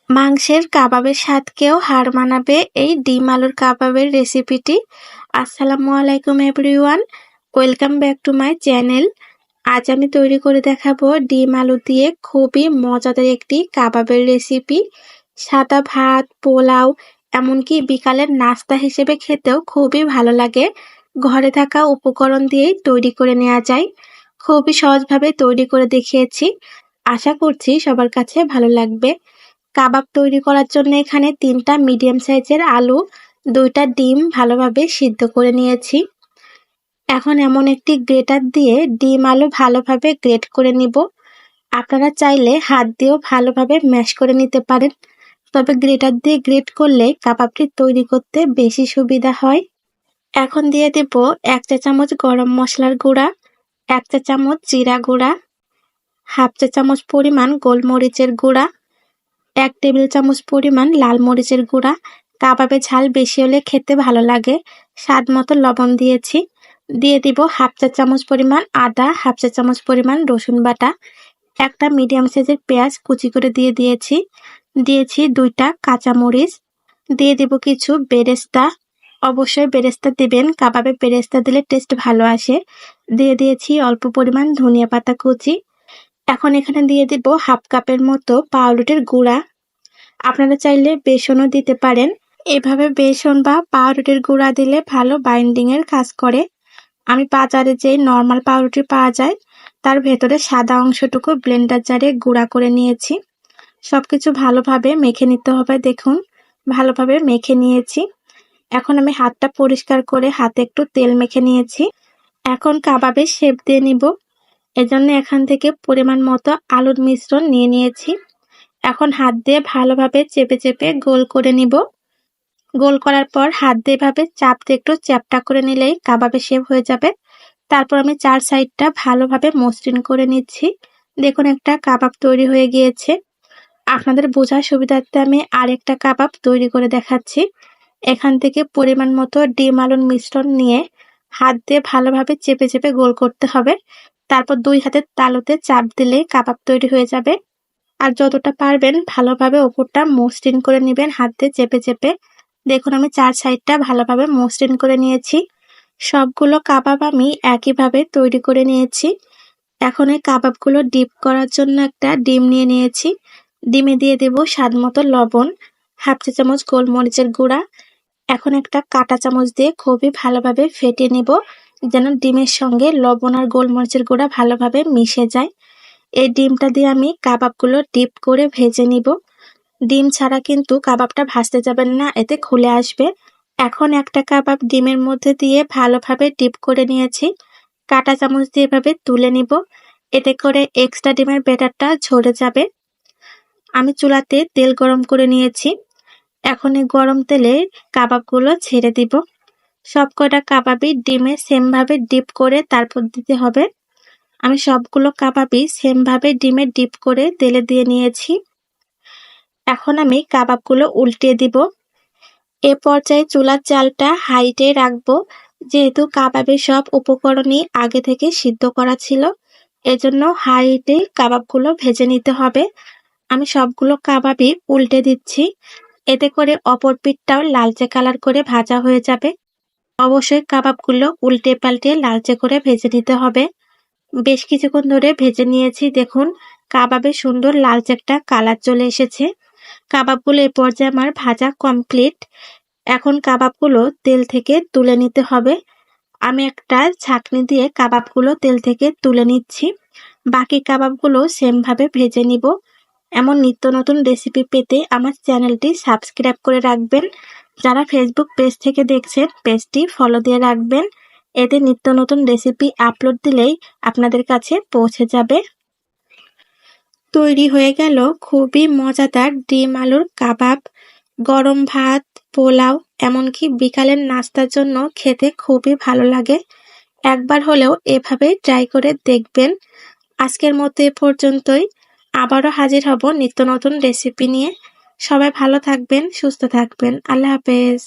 মাংসের কাবাবের স্বাদকেও হার মানাবে এই ডিম আলুর কাবাবের রেসিপিটি। আসসালামু আলাইকুম everyone, welcome back to my channel. আজ আমি তৈরি করে দেখাবো ডিম আলু দিয়ে খুবই মজাদার একটি কাবাবের রেসিপি। সাদা ভাত, পোলাও, এমনকি বিকালের নাস্তা হিসেবে খেতেও খুবই ভালো লাগে। ঘরে থাকা উপকরণ দিয়েই তৈরি করে নেওয়া যায়। খুবই সহজভাবে তৈরি করে দেখিয়েছি, আশা করছি সবার কাছে ভালো লাগবে। কাবাব তৈরি করার জন্য এখানে 3টা মিডিয়াম সাইজের আলু, 2টা ডিম ভালোভাবে সিদ্ধ করে নিয়েছি। এখন এমন একটি গ্রেটার দিয়ে ডিম আলু ভালোভাবে গ্রেট করে নিব। আপনারা চাইলে হাত দিয়েও ভালোভাবে ম্যাশ করে নিতে পারেন, তবে গ্রেটার দিয়ে গ্রেট করলে কাবাবটি তৈরি করতে বেশি সুবিধা হয়। এখন দিয়ে দেব 1 চা চামচ গরম মশলার গুঁড়া, 1 চা চামচ জিরা গুঁড়া, হাফ চা চামচ পরিমাণ গোলমরিচের গুঁড়া, 1 টেবিল চামচ পরিমাণ লাল মরিচের গুঁড়া। কাবাবে ঝাল বেশি হলে খেতে ভালো লাগে। স্বাদ মতো লবণ দিয়েছি। দিয়ে দিব হাফ চা চামচ পরিমাণ আদা, হাফ চা চামচ পরিমাণ রসুন বাটা। একটা মিডিয়াম সাইজের পেঁয়াজ কুচি করে দিয়েছি। 2টা কাঁচামরিচ। দিয়ে দিব কিছু বেরেস্তা। অবশ্যই বেরেস্তা দিবেন, কাবাবে বেরেস্তা দিলে টেস্ট ভালো আসে। দিয়ে দিয়েছি অল্প পরিমাণ ধনিয়া পাতা কুচি। এখন এখানে দিয়ে দিব হাফ কাপের মতো পাউরুটির গুঁড়া। আপনারা চাইলে বেসনও দিতে পারেন। এভাবে বেসন বা পাউরুটির গুঁড়া দিলে ভালো বাইন্ডিং এর কাজ করে। আমি বাজারে যে নর্মাল পাউরুটি পাওয়া যায় তার ভেতরে সাদা অংশটুকু ব্লেন্ডার জারে গুঁড়া করে নিয়েছি। সবকিছু ভালোভাবে মেখে নিতে হবে। দেখুন, ভালোভাবে মেখে নিয়েছি। এখন আমি হাতটা পরিষ্কার করে হাতে একটু তেল মেখে নিয়েছি। এখন কাবাবের শেপ দিয়ে নিব। এজন্য এখান থেকে পরিমাণ মতো আলুর মিশ্রণ নিয়ে নিয়েছি। এখন হাত দিয়ে ভালোভাবে চেপে চেপে গোল করে নিব। গোল করার পর হাত দিয়ে এভাবে চাপ দিয়ে একটু চ্যাপ্টা করে নিলেই কাবাবের শেপ হয়ে যাবে। তারপর আমি 4 সাইডটা ভালোভাবে মসৃণ করে নিচ্ছি। দেখুন, একটা কাবাব তৈরি হয়ে গিয়েছে। আপনাদের বোঝার সুবিধার্থে আমি আরেকটা কাবাব তৈরি করে দেখাচ্ছি। এখান থেকে পরিমাণ মতো ডিম আলুর মিশ্রণ নিয়ে হাত দিয়ে ভালোভাবে চেপে চেপে গোল করতে হবে। তারপর 2 হাতের তালুতে চাপ দিলেই কাবাব তৈরি হয়ে যাবে। আর যতটা পারবেন ভালোভাবে ওপরটা মসৃণ করে নেবেন হাত দিয়ে চেপে চেপে। দেখুন, আমি 4 সাইডটা ভালোভাবে মসৃণ করে নিয়েছি। সবগুলো কাবাব আমি একইভাবে তৈরি করে নিয়েছি। এখন এই কাবাবগুলো ডিপ করার জন্য একটা ডিম নিয়ে নিয়েছি। ডিমে দিয়ে দেব স্বাদ মতো লবণ, হাফ চা চামচ গোলমরিচের গুঁড়া। এখন একটা কাঁটা চামচ দিয়ে খুবই ভালোভাবে ফেটিয়ে নিব, যেন ডিমের সঙ্গে লবণ আর গোলমরিচের গুঁড়া ভালোভাবে মিশে যায়। এই ডিমটা দিয়ে আমি কাবাবগুলো ডিপ করে ভেজে নিব। ডিম ছাড়া কিন্তু কাবাবটা ভাজতে যাবেন না, এতে খুলে আসবে। এখন একটা কাবাব ডিমের মধ্যে দিয়ে ভালোভাবে ডিপ করে নিয়েছি। কাঁটা চামচ দিয়ে এভাবে তুলে নিব, এতে করে এক্সট্রা ডিমের ব্যাটারটা ঝরে যাবে। আমি চুলাতে তেল গরম করে নিয়েছি। এখন এই গরম তেলে কাবাবগুলো ছেড়ে দিব। সবকটা কাবাবই ডিমে সেম ভাবে ডিপ করে তারপর দিতে হবে। আমি সবগুলো কাবাবই সেম ভাবে ডিমে ডিপ করে তেলে দিয়ে নিয়েছি। এখন আমি কাবাবগুলো উল্টে দিব। এ পর্যায়ে চুলার জালটা হাইটে রাখবো, যেহেতু কাবাবের সব উপকরণই আগে থেকে সিদ্ধ করা ছিল, এজন্য হাইটে কাবাবগুলো ভেজে নিতে হবে। আমি সবগুলো কাবাবই উল্টে দিচ্ছি, এতে করে অপর পিঠটাও লালচে কালার করে ভাজা হয়ে যাবে। অবশ্যই কাবাবগুলো উল্টে পাল্টে লালচে করে ভেজে নিতে হবে। বেশ কিছুক্ষণ ধরে ভেজে নিয়েছি। দেখুন, কাবাবে সুন্দর লালচে একটা কালার চলে এসেছে। কাবাবগুলো এ পর্যায়ে আমার ভাজা কমপ্লিট। এখন কাবাবগুলো তেল থেকে তুলে নিতে হবে। আমি একটা ছাঁকনি দিয়ে কাবাবগুলো তেল থেকে তুলে নিচ্ছি। বাকি কাবাবগুলো সেম ভাবে ভেজে নিব। এমন নিত্য নতুন রেসিপি পেতে আমার চ্যানেলটি সাবস্ক্রাইব করে রাখবেন। যারা ফেসবুক পেজ থেকে দেখছেন, পেজটি ফলো দিয়ে রাখবেন। এতে নিত্য নতুন রেসিপি আপলোড দিলেই আপনাদের কাছে পৌঁছে যাবে। তৈরি হয়ে গেল খুবই মজাদার ডিম আলুর কাবাব। গরম ভাত, পোলাও, এমনকি বিকালের নাস্তার জন্য খেতে খুবই ভালো লাগে। একবার হলেও এভাবে ট্রাই করে দেখবেন। আজকের মতো এ পর্যন্তই। আবারও হাজির হব নিত্য নতুন রেসিপি নিয়ে। সবাই ভালো থাকবেন, সুস্থ থাকবেন। আল্লাহ হাফেজ।